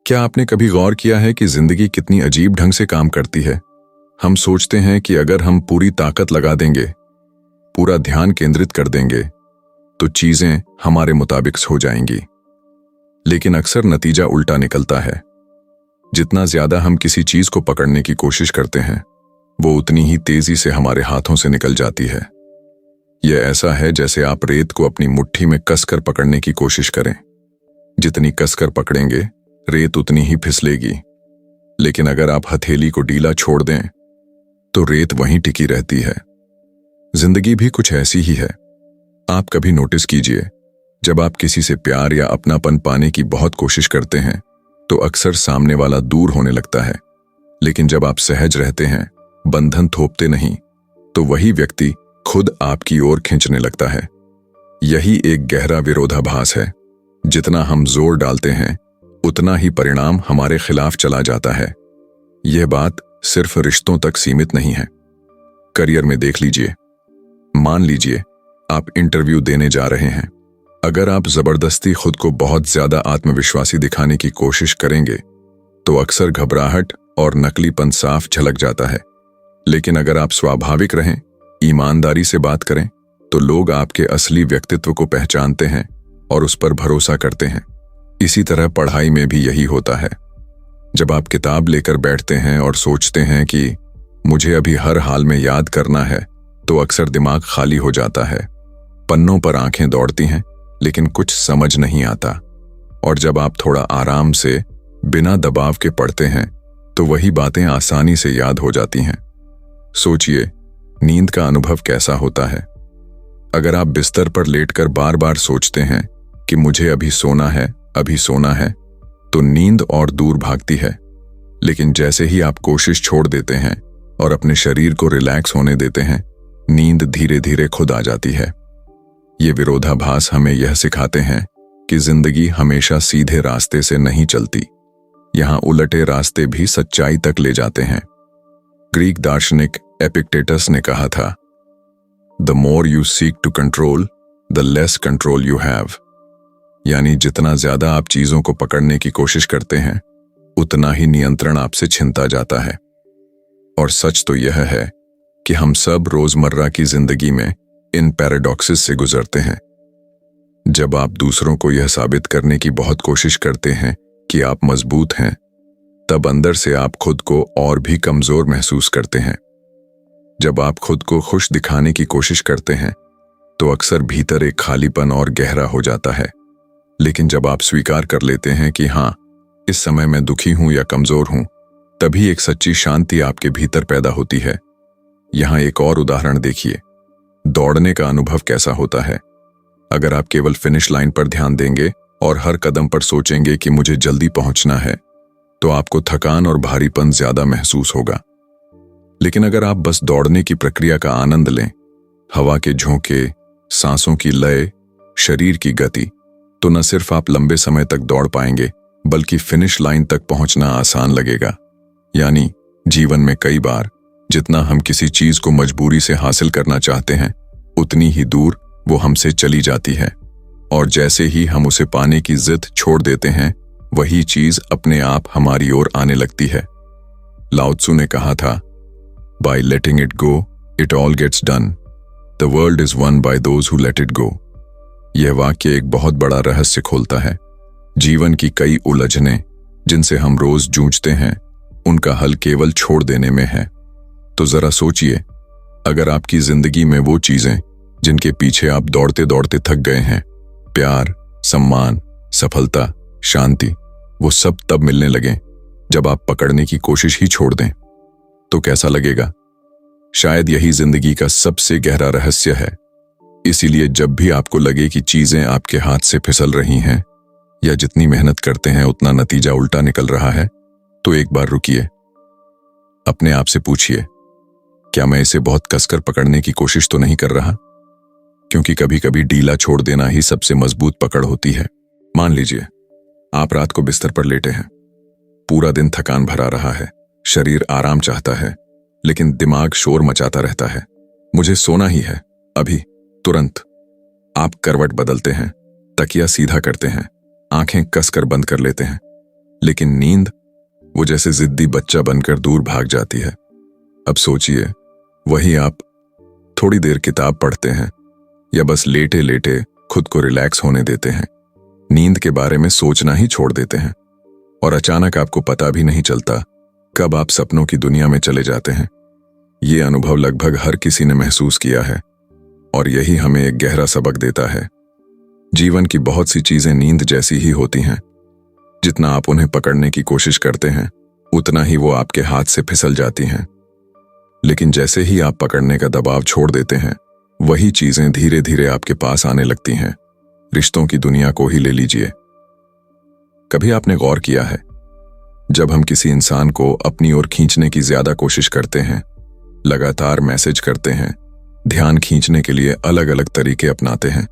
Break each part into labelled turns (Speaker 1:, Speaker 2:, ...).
Speaker 1: क्या आपने कभी गौर किया है कि जिंदगी कितनी अजीब ढंग से काम करती है? हम सोचते हैं कि अगर हम पूरी ताकत लगा देंगे, पूरा ध्यान केंद्रित कर देंगे, तो चीजें हमारे मुताबिक हो जाएंगी। लेकिन अक्सर नतीजा उल्टा निकलता है। जितना ज्यादा हम किसी चीज को पकड़ने की कोशिश करते हैं, वो उतनी ही तेजी से हमारे हाथों से निकल जाती है। यह ऐसा है जैसे आप रेत को अपनी मुट्ठी में कसकर पकड़ने की कोशिश करें। जितनी कसकर पकड़ेंगे, रेत उतनी ही फिसलेगी। लेकिन अगर आप हथेली को ढीला छोड़ दें, तो रेत वहीं टिकी रहती है। जिंदगी भी कुछ ऐसी ही है। आप कभी नोटिस कीजिए, जब आप किसी से प्यार या अपनापन पाने की बहुत कोशिश करते हैं, तो अक्सर सामने वाला दूर होने लगता है। लेकिन जब आप सहज रहते हैं, बंधन थोपते नहीं, तो वही व्यक्ति खुद आपकी ओर खींचने लगता है। यही एक गहरा विरोधाभास है। जितना हम जोर डालते हैं, उतना ही परिणाम हमारे खिलाफ चला जाता है। यह बात सिर्फ रिश्तों तक सीमित नहीं है। करियर में देख लीजिए। मान लीजिए आप इंटरव्यू देने जा रहे हैं। अगर आप जबरदस्ती खुद को बहुत ज्यादा आत्मविश्वासी दिखाने की कोशिश करेंगे, तो अक्सर घबराहट और नकलीपन साफ झलक जाता है। लेकिन अगर आप स्वाभाविक रहें, ईमानदारी से बात करें, तो लोग आपके असली व्यक्तित्व को पहचानते हैं और उस पर भरोसा करते हैं। इसी तरह पढ़ाई में भी यही होता है। जब आप किताब लेकर बैठते हैं और सोचते हैं कि मुझे अभी हर हाल में याद करना है, तो अक्सर दिमाग खाली हो जाता है। पन्नों पर आंखें दौड़ती हैं, लेकिन कुछ समझ नहीं आता। और जब आप थोड़ा आराम से, बिना दबाव के पढ़ते हैं, तो वही बातें आसानी से याद हो जाती हैं। सोचिए, नींद का अनुभव कैसा होता है। अगर आप बिस्तर पर लेटकर बार बार सोचते हैं कि मुझे अभी सोना है, अभी सोना है, तो नींद और दूर भागती है। लेकिन जैसे ही आप कोशिश छोड़ देते हैं और अपने शरीर को रिलैक्स होने देते हैं, नींद धीरे धीरे खुद आ जाती है। ये विरोधाभास हमें यह सिखाते हैं कि जिंदगी हमेशा सीधे रास्ते से नहीं चलती। यहां उलटे रास्ते भी सच्चाई तक ले जाते हैं। ग्रीक दार्शनिक एपिक्टेटस ने कहा था, "The more you seek to control, the less control you have." यानी जितना ज्यादा आप चीजों को पकड़ने की कोशिश करते हैं, उतना ही नियंत्रण आपसे छिनता जाता है। और सच तो यह है कि हम सब रोजमर्रा की जिंदगी में इन पैराडॉक्सेस से गुजरते हैं। जब आप दूसरों को यह साबित करने की बहुत कोशिश करते हैं कि आप मजबूत हैं, तब अंदर से आप खुद को और भी कमजोर महसूस करते हैं। जब आप खुद को खुश दिखाने की कोशिश करते हैं, तो अक्सर भीतर एक खालीपन और गहरा हो जाता है। लेकिन जब आप स्वीकार कर लेते हैं कि हाँ, इस समय मैं दुखी हूं या कमजोर हूं, तभी एक सच्ची शांति आपके भीतर पैदा होती है। यहां एक और उदाहरण देखिए। दौड़ने का अनुभव कैसा होता है। अगर आप केवल फिनिश लाइन पर ध्यान देंगे और हर कदम पर सोचेंगे कि मुझे जल्दी पहुंचना है, तो आपको थकान और भारीपन ज्यादा महसूस होगा। लेकिन अगर आप बस दौड़ने की प्रक्रिया का आनंद लें, हवा के झोंके, सांसों की लय, शरीर की गति, तो न सिर्फ आप लंबे समय तक दौड़ पाएंगे, बल्कि फिनिश लाइन तक पहुंचना आसान लगेगा। यानी जीवन में कई बार जितना हम किसी चीज को मजबूरी से हासिल करना चाहते हैं, उतनी ही दूर वो हमसे चली जाती है। और जैसे ही हम उसे पाने की जिद छोड़ देते हैं, वही चीज अपने आप हमारी ओर आने लगती है। लाओ त्सु ने कहा था, "By letting it go, it all gets done. The world is won by those who let it go." यह वाक्य एक बहुत बड़ा रहस्य खोलता है। जीवन की कई उलझनें जिनसे हम रोज जूझते हैं, उनका हल केवल छोड़ देने में है। तो जरा सोचिए, अगर आपकी जिंदगी में वो चीजें जिनके पीछे आप दौड़ते दौड़ते थक गए हैं, प्यार, सम्मान, सफलता, शांति, वो सब तब मिलने लगें जब आप पकड़ने की कोशिश ही छोड़ दें, तो कैसा लगेगा? शायद यही जिंदगी का सबसे गहरा रहस्य है। इसीलिए जब भी आपको लगे कि चीजें आपके हाथ से फिसल रही हैं, या जितनी मेहनत करते हैं उतना नतीजा उल्टा निकल रहा है, तो एक बार रुकिए। अपने आप से पूछिए, क्या मैं इसे बहुत कसकर पकड़ने की कोशिश तो नहीं कर रहा? क्योंकि कभी कभी ढीला छोड़ देना ही सबसे मजबूत पकड़ होती है। मान लीजिए आप रात को बिस्तर पर लेटे हैं। पूरा दिन थकान भरा रहा है, शरीर आराम चाहता है, लेकिन दिमाग शोर मचाता रहता है। मुझे सोना ही है, अभी, तुरंत। आप करवट बदलते हैं, तकिया सीधा करते हैं, आंखें कसकर बंद कर लेते हैं, लेकिन नींद, वो जैसे जिद्दी बच्चा बनकर दूर भाग जाती है। अब सोचिए, वही आप थोड़ी देर किताब पढ़ते हैं या बस लेटे लेटे खुद को रिलैक्स होने देते हैं, नींद के बारे में सोचना ही छोड़ देते हैं और अचानक आपको पता भी नहीं चलता कब आप सपनों की दुनिया में चले जाते हैं। ये अनुभव लगभग हर किसी ने महसूस किया है और यही हमें एक गहरा सबक देता है। जीवन की बहुत सी चीजें नींद जैसी ही होती हैं। जितना आप उन्हें पकड़ने की कोशिश करते हैं, उतना ही वो आपके हाथ से फिसल जाती हैं। लेकिन जैसे ही आप पकड़ने का दबाव छोड़ देते हैं, वही चीजें धीरे धीरे आपके पास आने लगती हैं। रिश्तों की दुनिया को ही ले लीजिए। कभी आपने गौर किया है, जब हम किसी इंसान को अपनी ओर खींचने की ज्यादा कोशिश करते हैं, लगातार मैसेज करते हैं, ध्यान खींचने के लिए अलग अलग तरीके अपनाते हैं,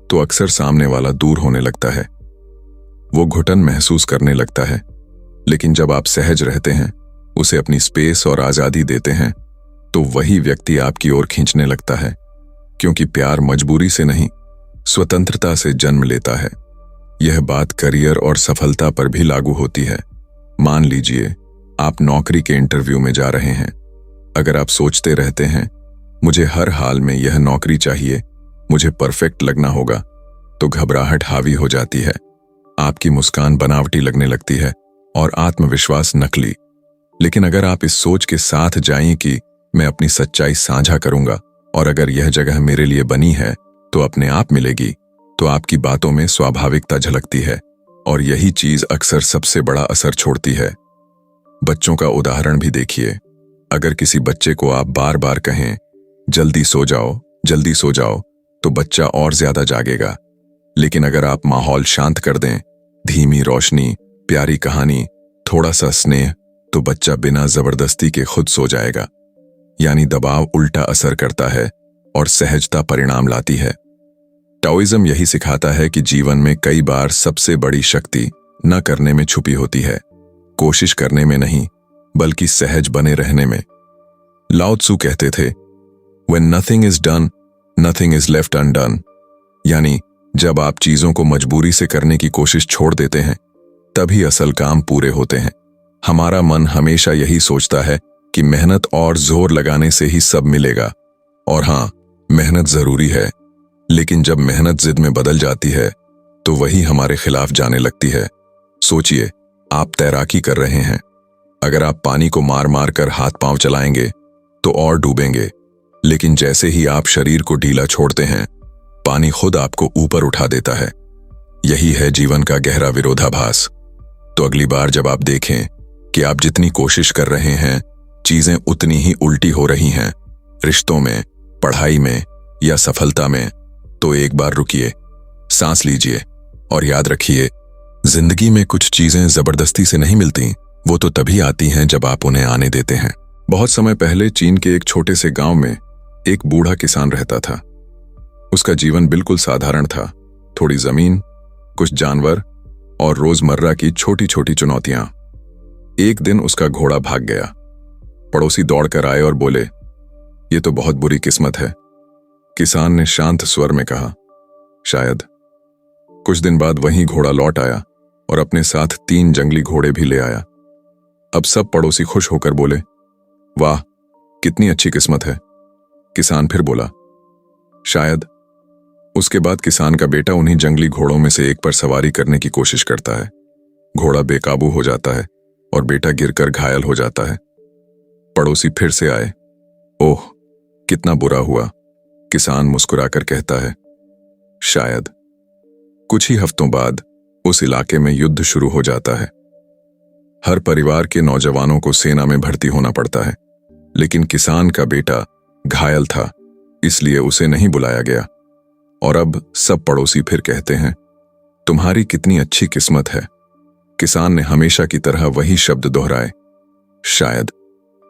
Speaker 1: तो अक्सर सामने वाला दूर होने लगता है। वो घुटन महसूस करने लगता है। लेकिन जब आप सहज रहते हैं, उसे अपनी स्पेस और आजादी देते हैं, तो वही व्यक्ति आपकी ओर खींचने लगता है। क्योंकि प्यार मजबूरी से नहीं, स्वतंत्रता से जन्म लेता है। यह बात करियर और सफलता पर भी लागू होती है। मान लीजिए आप नौकरी के इंटरव्यू में जा रहे हैं। अगर आप सोचते रहते हैं, मुझे हर हाल में यह नौकरी चाहिए, मुझे परफेक्ट लगना होगा, तो घबराहट हावी हो जाती है। आपकी मुस्कान बनावटी लगने लगती है और आत्मविश्वास नकली। लेकिन अगर आप इस सोच के साथ जाएं कि मैं अपनी सच्चाई साझा करूंगा और अगर यह जगह मेरे लिए बनी है तो अपने आप मिलेगी, तो आपकी बातों में स्वाभाविकता झलकती है और यही चीज अक्सर सबसे बड़ा असर छोड़ती है। बच्चों का उदाहरण भी देखिए। अगर किसी बच्चे को आप बार बार कहें, जल्दी सो जाओ, तो बच्चा और ज्यादा जागेगा। लेकिन अगर आप माहौल शांत कर दें, धीमी रोशनी, प्यारी कहानी, थोड़ा सा स्नेह, तो बच्चा बिना जबरदस्ती के खुद सो जाएगा। यानी दबाव उल्टा असर करता है और सहजता परिणाम लाती है। टाओइज्म यही सिखाता है कि जीवन में कई बार सबसे बड़ी शक्ति न करने में छुपी होती है, कोशिश करने में नहीं, बल्कि सहज बने रहने में। लाओ त्सु कहते थे, When nothing is done, nothing is left undone। यानी जब आप चीजों को मजबूरी से करने की कोशिश छोड़ देते हैं, तभी असल काम पूरे होते हैं। हमारा मन हमेशा यही सोचता है कि मेहनत और जोर लगाने से ही सब मिलेगा। और हाँ, मेहनत जरूरी है, लेकिन जब मेहनत जिद में बदल जाती है, तो वही हमारे खिलाफ जाने लगती है। सोचिए, आप तैराकी कर रहे हैं। अगर आप पानी को मार मार कर हाथ पांव चलाएंगे, तो और डूबेंगे। लेकिन जैसे ही आप शरीर को ढीला छोड़ते हैं, पानी खुद आपको ऊपर उठा देता है। यही है जीवन का गहरा विरोधाभास। तो अगली बार जब आप देखें कि आप जितनी कोशिश कर रहे हैं, चीजें उतनी ही उल्टी हो रही हैं, रिश्तों में, पढ़ाई में या सफलता में, तो एक बार रुकिए, सांस लीजिए और याद रखिए, जिंदगी में कुछ चीजें जबरदस्ती से नहीं मिलती, वो तो तभी आती हैं जब आप उन्हें आने देते हैं। बहुत समय पहले चीन के एक छोटे से गांव में एक बूढ़ा किसान रहता था। उसका जीवन बिल्कुल साधारण था। थोड़ी जमीन, कुछ जानवर और रोजमर्रा की छोटी छोटी चुनौतियां। एक दिन उसका घोड़ा भाग गया। पड़ोसी दौड़कर आए और बोले, ये तो बहुत बुरी किस्मत है। किसान ने शांत स्वर में कहा, शायद। कुछ दिन बाद वही घोड़ा लौट आया और अपने साथ 3 जंगली घोड़े भी ले आया। अब सब पड़ोसी खुश होकर बोले, वाह, कितनी अच्छी किस्मत है। किसान फिर बोला, शायद। उसके बाद किसान का बेटा उन्हीं जंगली घोड़ों में से एक पर सवारी करने की कोशिश करता है। घोड़ा बेकाबू हो जाता है और बेटा गिरकर घायल हो जाता है। पड़ोसी फिर से आए। ओह, कितना बुरा हुआ। किसान मुस्कुराकर कहता है, शायद। कुछ ही हफ्तों बाद उस इलाके में युद्ध शुरू हो जाता है। हर परिवार के नौजवानों को सेना में भर्ती होना पड़ता है, लेकिन किसान का बेटा घायल था, इसलिए उसे नहीं बुलाया गया। और अब सब पड़ोसी फिर कहते हैं, तुम्हारी कितनी अच्छी किस्मत है। किसान ने हमेशा की तरह वही शब्द दोहराए, शायद।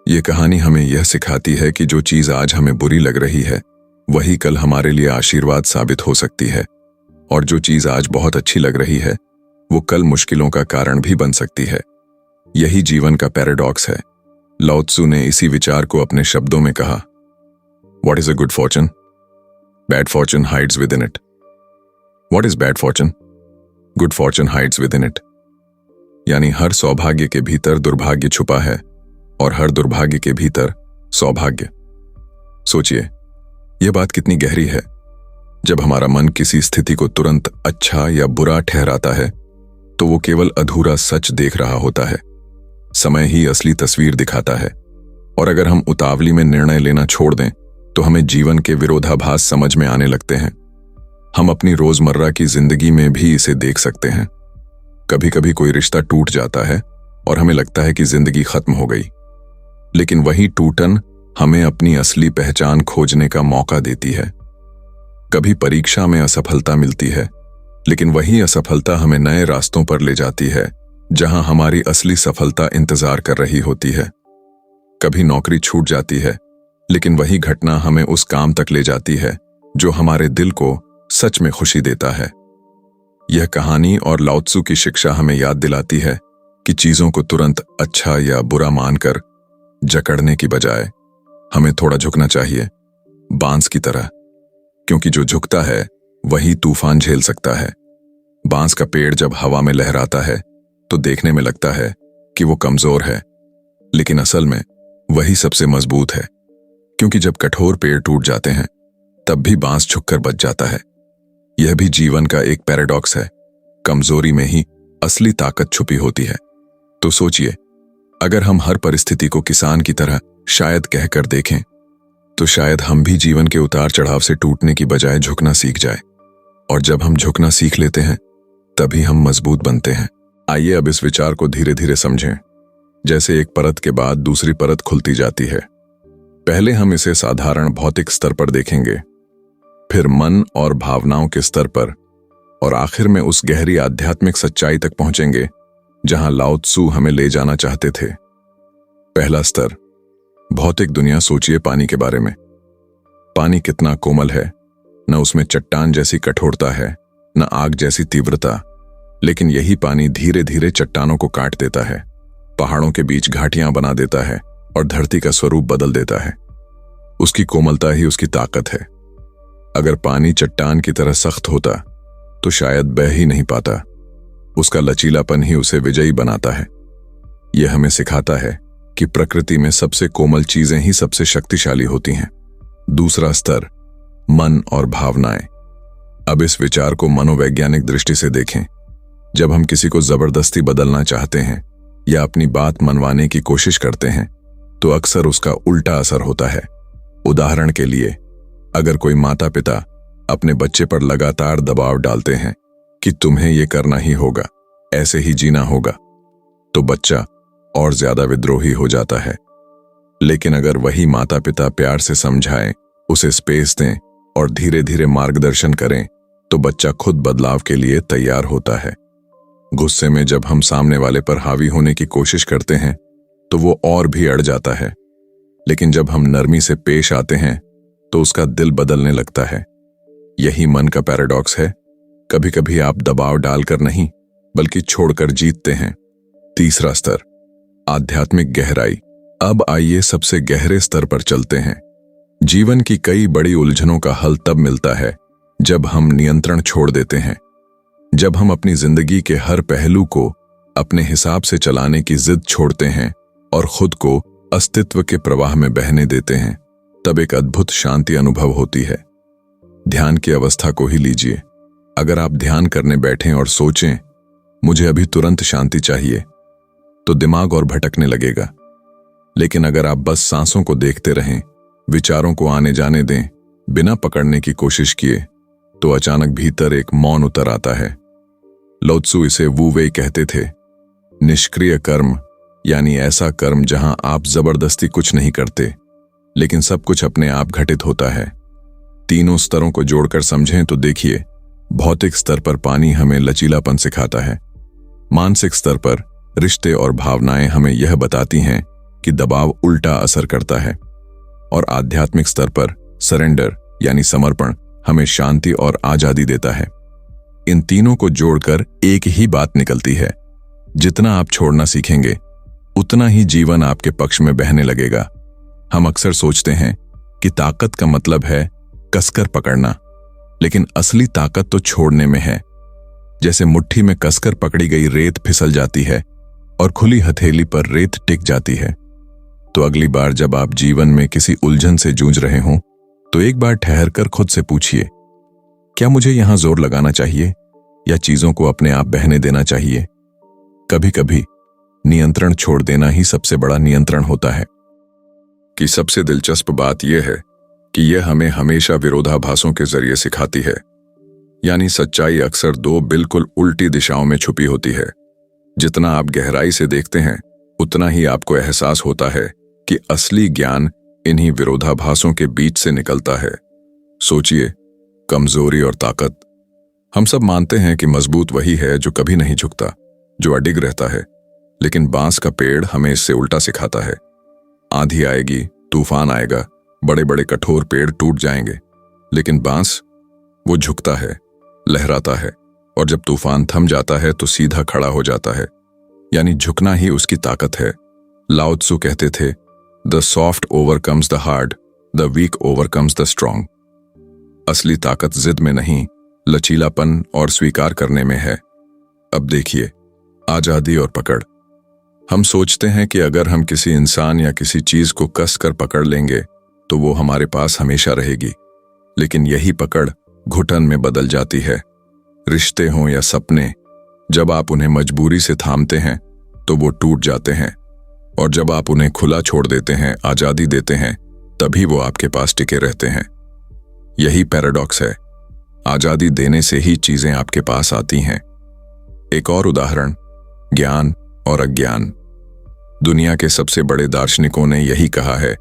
Speaker 1: ये कहानी हमें यह सिखाती है कि जो चीज आज हमें बुरी लग रही है, वही कल हमारे लिए आशीर्वाद साबित हो सकती है। और जो चीज आज बहुत अच्छी लग रही है, वो कल मुश्किलों का कारण भी बन सकती है। यही जीवन का पैराडॉक्स है। लाओ त्सु ने इसी विचार को अपने शब्दों में कहा, What is a good fortune? Bad fortune hides within it. What is bad fortune? Good fortune hides within it. यानी हर सौभाग्य के भीतर दुर्भाग्य छुपा है और हर दुर्भाग्य के भीतर सौभाग्य। सोचिए, यह बात कितनी गहरी है। जब हमारा मन किसी स्थिति को तुरंत अच्छा या बुरा ठहराता है तो वो केवल अधूरा सच देख रहा होता है। समय ही असली तस्वीर दिखाता है, और अगर हम उतावली में निर्णय लेना छोड़ दें तो हमें जीवन के विरोधाभास समझ में आने लगते हैं। हम अपनी रोजमर्रा की जिंदगी में भी इसे देख सकते हैं। कभी कभी कोई रिश्ता टूट जाता है और हमें लगता है कि जिंदगी खत्म हो गई, लेकिन वही टूटन हमें अपनी असली पहचान खोजने का मौका देती है। कभी परीक्षा में असफलता मिलती है, लेकिन वही असफलता हमें नए रास्तों पर ले जाती है जहां हमारी असली सफलता इंतजार कर रही होती है। कभी नौकरी छूट जाती है, लेकिन वही घटना हमें उस काम तक ले जाती है जो हमारे दिल को सच में खुशी देता है। यह कहानी और लाओ त्सु की शिक्षा हमें याद दिलाती है कि चीजों को तुरंत अच्छा या बुरा मानकर जकड़ने की बजाय हमें थोड़ा झुकना चाहिए, बांस की तरह, क्योंकि जो झुकता है वही तूफान झेल सकता है। बांस का पेड़ जब हवा में लहराता है तो देखने में लगता है कि वो कमजोर है, लेकिन असल में वही सबसे मजबूत है, क्योंकि जब कठोर पेड़ टूट जाते हैं तब भी बांस झुककर बच जाता है। यह भी जीवन का एक पैराडॉक्स है। कमजोरी में ही असली ताकत छुपी होती है। तो सोचिए, अगर हम हर परिस्थिति को किसान की तरह शायद कहकर देखें तो शायद हम भी जीवन के उतार चढ़ाव से टूटने की बजाय झुकना सीख जाए। और जब हम झुकना सीख लेते हैं तभी हम मजबूत बनते हैं। आइए अब इस विचार को धीरे धीरे समझें, जैसे एक परत के बाद दूसरी परत खुलती जाती है। पहले हम इसे साधारण भौतिक स्तर पर देखेंगे, फिर मन और भावनाओं के स्तर पर, और आखिर में उस गहरी आध्यात्मिक सच्चाई तक पहुंचेंगे जहां लाओ त्सु हमें ले जाना चाहते थे। पहला स्तर, भौतिक दुनिया। सोचिए पानी के बारे में। पानी कितना कोमल है, न उसमें चट्टान जैसी कठोरता है, न आग जैसी तीव्रता, लेकिन यही पानी धीरे धीरे चट्टानों को काट देता है, पहाड़ों के बीच घाटियां बना देता है और धरती का स्वरूप बदल देता है। उसकी कोमलता ही उसकी ताकत है। अगर पानी चट्टान की तरह सख्त होता तो शायद बह ही नहीं पाता। उसका लचीलापन ही उसे विजयी बनाता है। यह हमें सिखाता है कि प्रकृति में सबसे कोमल चीजें ही सबसे शक्तिशाली होती हैं। दूसरा स्तर, मन और भावनाएं। अब इस विचार को मनोवैज्ञानिक दृष्टि से देखें। जब हम किसी को जबरदस्ती बदलना चाहते हैं या अपनी बात मनवाने की कोशिश करते हैं तो अक्सर उसका उल्टा असर होता है। उदाहरण के लिए, अगर कोई माता पिता अपने बच्चे पर लगातार दबाव डालते हैं कि तुम्हें यह करना ही होगा, ऐसे ही जीना होगा, तो बच्चा और ज्यादा विद्रोही हो जाता है। लेकिन अगर वही माता पिता प्यार से समझाएं, उसे स्पेस दें और धीरे धीरे मार्गदर्शन करें तो बच्चा खुद बदलाव के लिए तैयार होता है। गुस्से में जब हम सामने वाले पर हावी होने की कोशिश करते हैं तो वो और भी अड़ जाता है, लेकिन जब हम नरमी से पेश आते हैं तो उसका दिल बदलने लगता है। यही मन का पैराडॉक्स है। कभी कभी आप दबाव डालकर नहीं बल्कि छोड़कर जीतते हैं। तीसरा स्तर, आध्यात्मिक गहराई। अब आइए सबसे गहरे स्तर पर चलते हैं। जीवन की कई बड़ी उलझनों का हल तब मिलता है जब हम नियंत्रण छोड़ देते हैं। जब हम अपनी जिंदगी के हर पहलू को अपने हिसाब से चलाने की जिद छोड़ते हैं और खुद को अस्तित्व के प्रवाह में बहने देते हैं, तब एक अद्भुत शांति अनुभव होती है। ध्यान की अवस्था को ही लीजिए। अगर आप ध्यान करने बैठें और सोचें, मुझे अभी तुरंत शांति चाहिए, तो दिमाग और भटकने लगेगा। लेकिन अगर आप बस सांसों को देखते रहें, विचारों को आने जाने दें, बिना पकड़ने की कोशिश किए, तो अचानक भीतर एक मौन उतर आता है। लाओ त्सु इसे वू वेई कहते थे। निष्क्रिय कर्म, यानी ऐसा कर्म जहां आप जबरदस्ती कुछ नहीं करते, लेकिन सब कुछ अपने आप घटित होता है। तीनों स्तरों को जोड़कर समझें तो देखिए, भौतिक स्तर पर पानी हमें लचीलापन सिखाता है। मानसिक स्तर पर रिश्ते और भावनाएं हमें यह बताती हैं कि दबाव उल्टा असर करता है। और आध्यात्मिक स्तर पर सरेंडर यानी समर्पण हमें शांति और आजादी देता है। इन तीनों को जोड़कर एक ही बात निकलती है, जितना आप छोड़ना सीखेंगे उतना ही जीवन आपके पक्ष में बहने लगेगा। हम अक्सर सोचते हैं कि ताकत का मतलब है कसकर पकड़ना, लेकिन असली ताकत तो छोड़ने में है। जैसे मुट्ठी में कसकर पकड़ी गई रेत फिसल जाती है और खुली हथेली पर रेत टिक जाती है। तो अगली बार जब आप जीवन में किसी उलझन से जूझ रहे हों, तो एक बार ठहरकर खुद से पूछिए, क्या मुझे यहां जोर लगाना चाहिए या चीजों को अपने आप बहने देना चाहिए? कभी कभी नियंत्रण छोड़ देना ही सबसे बड़ा नियंत्रण होता है। कि सबसे दिलचस्प बात यह है कि यह हमें हमेशा विरोधाभासों के जरिए सिखाती है। यानी सच्चाई अक्सर दो बिल्कुल उल्टी दिशाओं में छुपी होती है। जितना आप गहराई से देखते हैं, उतना ही आपको एहसास होता है कि असली ज्ञान इन्हीं विरोधाभासों के बीच से निकलता है। सोचिए, कमजोरी और ताकत। हम सब मानते हैं कि मजबूत वही है जो कभी नहीं झुकता, जो अडिग रहता है। लेकिन बांस का पेड़ हमें इससे उल्टा सिखाता है। आंधी आएगी, तूफान आएगा, बड़े बड़े कठोर पेड़ टूट जाएंगे, लेकिन बांस वो झुकता है, लहराता है, और जब तूफान थम जाता है तो सीधा खड़ा हो जाता है। यानी झुकना ही उसकी ताकत है। लाओ त्सु कहते थे, the soft overcomes the hard, the weak overcomes the strong. असली ताकत जिद में नहीं, लचीलापन और स्वीकार करने में है। अब देखिए, आजादी और पकड़। हम सोचते हैं कि अगर हम किसी इंसान या किसी चीज को कस कर पकड़ लेंगे तो वो हमारे पास हमेशा रहेगी। लेकिन यही पकड़ घुटन में बदल जाती है। रिश्ते हों या सपने, जब आप उन्हें मजबूरी से थामते हैं तो वो टूट जाते हैं, और जब आप उन्हें खुला छोड़ देते हैं, आजादी देते हैं, तभी वो आपके पास टिके रहते हैं। यही पैराडॉक्स है। आजादी देने से ही चीजें आपके पास आती हैं। एक और उदाहरण, ज्ञान और अज्ञान। दुनिया के सबसे बड़े दार्शनिकों ने यही कहा है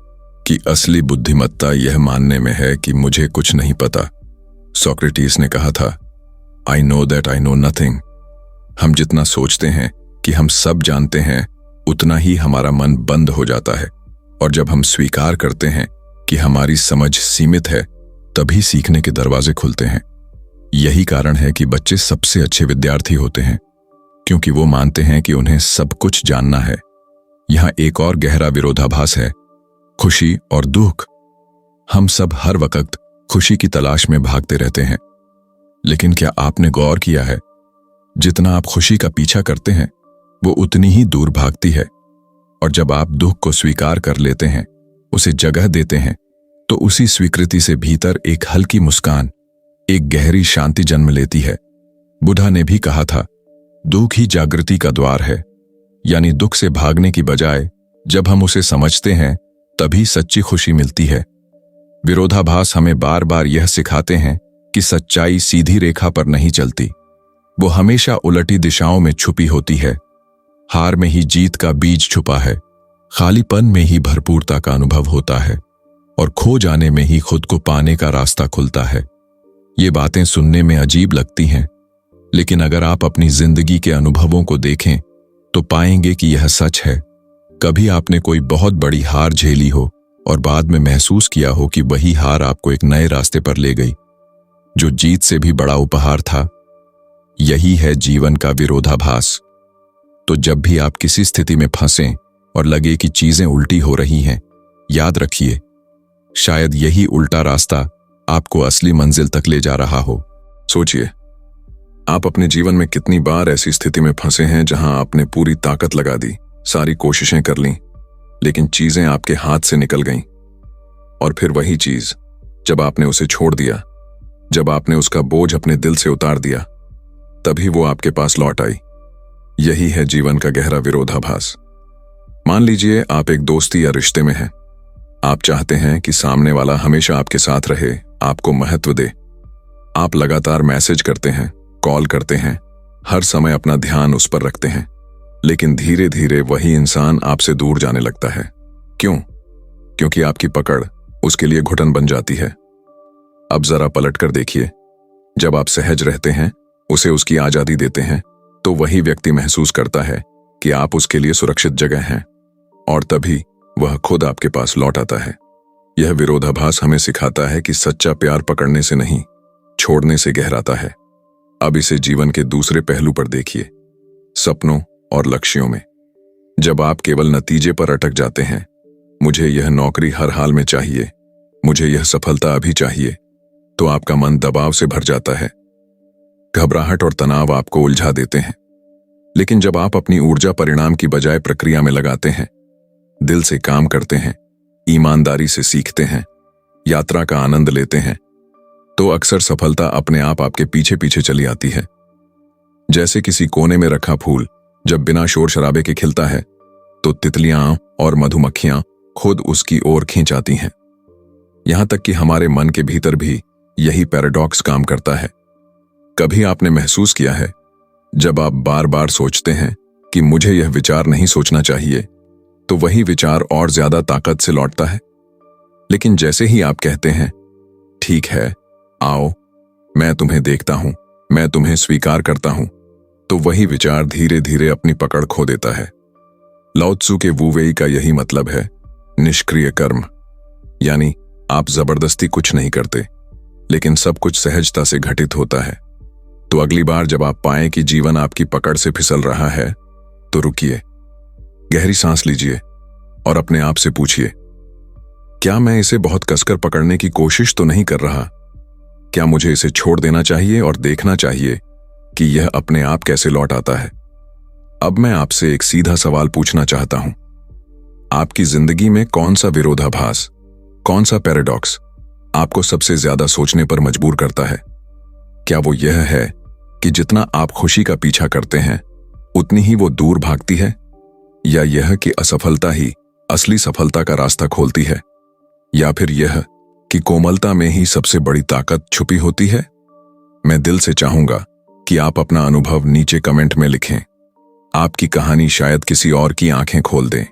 Speaker 1: कि असली बुद्धिमत्ता यह मानने में है कि मुझे कुछ नहीं पता। सोक्रेटिस ने कहा था, I know that I know nothing. हम जितना सोचते हैं कि हम सब जानते हैं, उतना ही हमारा मन बंद हो जाता है। और जब हम स्वीकार करते हैं कि हमारी समझ सीमित है, तभी सीखने के दरवाजे खुलते हैं। यही कारण है कि बच्चे सबसे अच्छे विद्यार्थी होते हैं, क्योंकि वो मानते हैं कि उन्हें सब कुछ जानना है। यहां एक और गहरा विरोधाभास है, खुशी और दुख। हम सब हर वक्त खुशी की तलाश में भागते रहते हैं, लेकिन क्या आपने गौर किया है, जितना आप खुशी का पीछा करते हैं, वो उतनी ही दूर भागती है। और जब आप दुख को स्वीकार कर लेते हैं, उसे जगह देते हैं, तो उसी स्वीकृति से भीतर एक हल्की मुस्कान, एक गहरी शांति जन्म लेती है। बुद्धा ने भी कहा था, दुख ही जागृति का द्वार है। यानी दुख से भागने की बजाय जब हम उसे समझते हैं, तभी सच्ची खुशी मिलती है। विरोधाभास हमें बार बार यह सिखाते हैं कि सच्चाई सीधी रेखा पर नहीं चलती, वो हमेशा उलटी दिशाओं में छुपी होती है। हार में ही जीत का बीज छुपा है, खालीपन में ही भरपूरता का अनुभव होता है, और खो जाने में ही खुद को पाने का रास्ता खुलता है। ये बातें सुनने में अजीब लगती हैं, लेकिन अगर आप अपनी जिंदगी के अनुभवों को देखें तो पाएंगे कि यह सच है। कभी आपने कोई बहुत बड़ी हार झेली हो और बाद में महसूस किया हो कि वही हार आपको एक नए रास्ते पर ले गई, जो जीत से भी बड़ा उपहार था। यही है जीवन का विरोधाभास। तो जब भी आप किसी स्थिति में फंसें और लगे कि चीजें उल्टी हो रही हैं, याद रखिए, शायद यही उल्टा रास्ता आपको असली मंजिल तक ले जा रहा हो। सोचिए, आप अपने जीवन में कितनी बार ऐसी स्थिति में फंसे हैं जहां आपने पूरी ताकत लगा दी, सारी कोशिशें कर लीं, लेकिन चीजें आपके हाथ से निकल गईं। और फिर वही चीज, जब आपने उसे छोड़ दिया, जब आपने उसका बोझ अपने दिल से उतार दिया, तभी वो आपके पास लौट आई। यही है जीवन का गहरा विरोधाभास। मान लीजिए आप एक दोस्ती या रिश्ते में हैं। आप चाहते हैं कि सामने वाला हमेशा आपके साथ रहे, आपको महत्व दे। आप लगातार मैसेज करते हैं, कॉल करते हैं, हर समय अपना ध्यान उस पर रखते हैं, लेकिन धीरे धीरे वही इंसान आपसे दूर जाने लगता है। क्यों? क्योंकि आपकी पकड़ उसके लिए घुटन बन जाती है। अब जरा पलट कर देखिए, जब आप सहज रहते हैं, उसे उसकी आजादी देते हैं, तो वही व्यक्ति महसूस करता है कि आप उसके लिए सुरक्षित जगह हैं, और तभी वह खुद आपके पास लौट आता है। यह विरोधाभास हमें सिखाता है कि सच्चा प्यार पकड़ने से नहीं, छोड़ने से गहराता है। अब इसे जीवन के दूसरे पहलू पर देखिए, सपनों और लक्ष्यों में। जब आप केवल नतीजे पर अटक जाते हैं, मुझे यह नौकरी हर हाल में चाहिए, मुझे यह सफलता अभी चाहिए, तो आपका मन दबाव से भर जाता है। घबराहट और तनाव आपको उलझा देते हैं। लेकिन जब आप अपनी ऊर्जा परिणाम की बजाय प्रक्रिया में लगाते हैं, दिल से काम करते हैं, ईमानदारी से सीखते हैं, यात्रा का आनंद लेते हैं, तो अक्सर सफलता अपने आप आपके पीछे पीछे चली आती है। जैसे किसी कोने में रखा फूल जब बिना शोर शराबे के खिलता है, तो तितलियां और मधुमक्खियां खुद उसकी ओर खींच आती हैं। यहां तक कि हमारे मन के भीतर भी यही पैराडॉक्स काम करता है। कभी आपने महसूस किया है, जब आप बार बार सोचते हैं कि मुझे यह विचार नहीं सोचना चाहिए, तो वही विचार और ज्यादा ताकत से लौटता है। लेकिन जैसे ही आप कहते हैं, ठीक है, आओ, मैं तुम्हें देखता हूं, मैं तुम्हें स्वीकार करता हूं, तो वही विचार धीरे धीरे अपनी पकड़ खो देता है। लाओ त्सु के वू वेई का यही मतलब है, निष्क्रिय कर्म। यानी आप जबरदस्ती कुछ नहीं करते, लेकिन सब कुछ सहजता से घटित होता है। तो अगली बार जब आप पाएं कि जीवन आपकी पकड़ से फिसल रहा है, तो रुकिए, गहरी सांस लीजिए और अपने आप से पूछिए, क्या मैं इसे बहुत कसकर पकड़ने की कोशिश तो नहीं कर रहा? क्या मुझे इसे छोड़ देना चाहिए और देखना चाहिए कि यह अपने आप कैसे लौट आता है? अब मैं आपसे एक सीधा सवाल पूछना चाहता हूं। आपकी जिंदगी में कौन सा विरोधाभास, कौन सा पैराडॉक्स आपको सबसे ज्यादा सोचने पर मजबूर करता है? क्या वो यह है कि जितना आप खुशी का पीछा करते हैं, उतनी ही वो दूर भागती है? या यह कि असफलता ही असली सफलता का रास्ता खोलती है? या फिर यह कि कोमलता में ही सबसे बड़ी ताकत छुपी होती है? मैं दिल से चाहूंगा कि आप अपना अनुभव नीचे कमेंट में लिखें। आपकी कहानी शायद किसी और की आंखें खोल दे,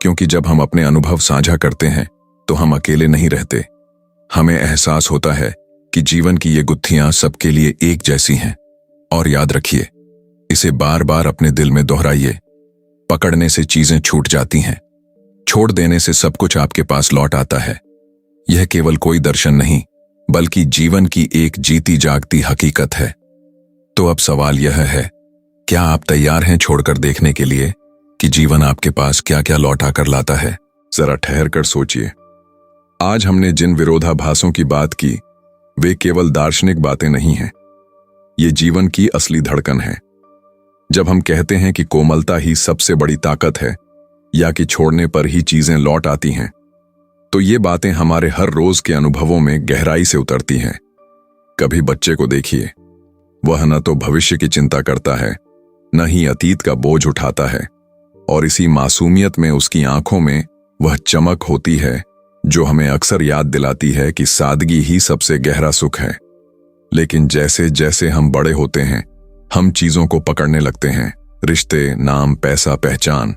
Speaker 1: क्योंकि जब हम अपने अनुभव साझा करते हैं तो हम अकेले नहीं रहते। हमें एहसास होता है कि जीवन की ये गुत्थियां सबके लिए एक जैसी हैं। और याद रखिए, इसे बार बार अपने दिल में दोहराइए। पकड़ने से चीजें छूट जाती हैं, छोड़ देने से सब कुछ आपके पास लौट आता है। यह केवल कोई दर्शन नहीं, बल्कि जीवन की एक जीती जागती हकीकत है। तो अब सवाल यह है, क्या आप तैयार हैं छोड़कर देखने के लिए कि जीवन आपके पास क्या क्या लौटा कर लाता है? जरा ठहर कर सोचिए। आज हमने जिन विरोधाभासों की बात की, वे केवल दार्शनिक बातें नहीं हैं। ये जीवन की असली धड़कन है। जब हम कहते हैं कि कोमलता ही सबसे बड़ी ताकत है, या कि छोड़ने पर ही चीजें लौट आती हैं, तो ये बातें हमारे हर रोज के अनुभवों में गहराई से उतरती हैं। कभी बच्चे को देखिए, वह न तो भविष्य की चिंता करता है, न ही अतीत का बोझ उठाता है, और इसी मासूमियत में उसकी आंखों में वह चमक होती है जो हमें अक्सर याद दिलाती है कि सादगी ही सबसे गहरा सुख है। लेकिन जैसे जैसे हम बड़े होते हैं, हम चीजों को पकड़ने लगते हैं, रिश्ते, नाम, पैसा, पहचान,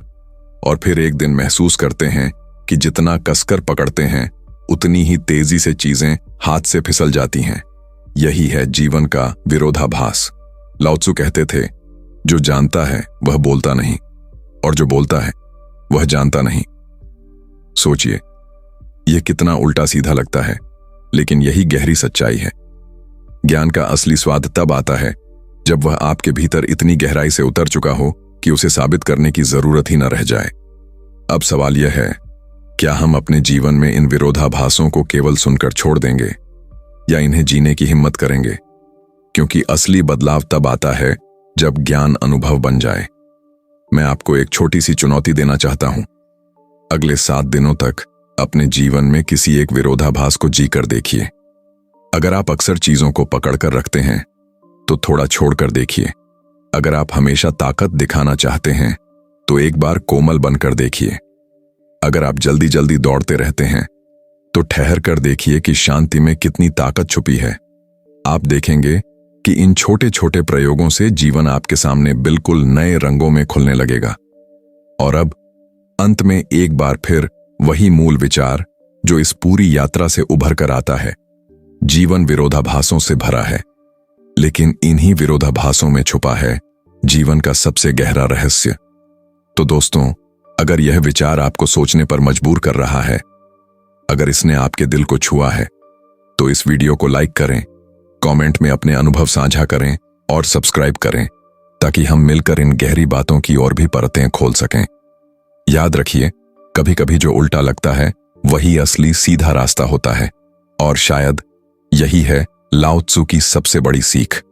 Speaker 1: और फिर एक दिन महसूस करते हैं कि जितना कसकर पकड़ते हैं, उतनी ही तेजी से चीजें हाथ से फिसल जाती हैं। यही है जीवन का विरोधाभास। लाओ त्सु कहते थे, जो जानता है वह बोलता नहीं, और जो बोलता है वह जानता नहीं। सोचिए, यह कितना उल्टा सीधा लगता है, लेकिन यही गहरी सच्चाई है। ज्ञान का असली स्वाद तब आता है जब वह आपके भीतर इतनी गहराई से उतर चुका हो कि उसे साबित करने की जरूरत ही न रह जाए। अब सवाल यह है, क्या हम अपने जीवन में इन विरोधाभासों को केवल सुनकर छोड़ देंगे, या इन्हें जीने की हिम्मत करेंगे? क्योंकि असली बदलाव तब आता है जब ज्ञान अनुभव बन जाए। मैं आपको एक छोटी सी चुनौती देना चाहता हूं। अगले 7 दिनों तक अपने जीवन में किसी एक विरोधाभास को जीकर देखिए। अगर आप अक्सर चीजों को पकड़कर रखते हैं, तो थोड़ा छोड़कर देखिए। अगर आप हमेशा ताकत दिखाना चाहते हैं, तो एक बार कोमल बनकर देखिए। अगर आप जल्दी जल्दी दौड़ते रहते हैं, तो ठहर कर देखिए कि शांति में कितनी ताकत छुपी है। आप देखेंगे कि इन छोटे छोटे प्रयोगों से जीवन आपके सामने बिल्कुल नए रंगों में खुलने लगेगा। और अब अंत में एक बार फिर वही मूल विचार जो इस पूरी यात्रा से उभर कर आता है। जीवन विरोधाभासों से भरा है, लेकिन इन्हीं विरोधाभासों में छुपा है जीवन का सबसे गहरा रहस्य। तो दोस्तों, अगर यह विचार आपको सोचने पर मजबूर कर रहा है, अगर इसने आपके दिल को छुआ है, तो इस वीडियो को लाइक करें, कमेंट में अपने अनुभव साझा करें और सब्सक्राइब करें, ताकि हम मिलकर इन गहरी बातों की और भी परतें खोल सकें। याद रखिए, कभी कभी जो उल्टा लगता है वही असली सीधा रास्ता होता है, और शायद यही है लाओ त्सु की सबसे बड़ी सीख।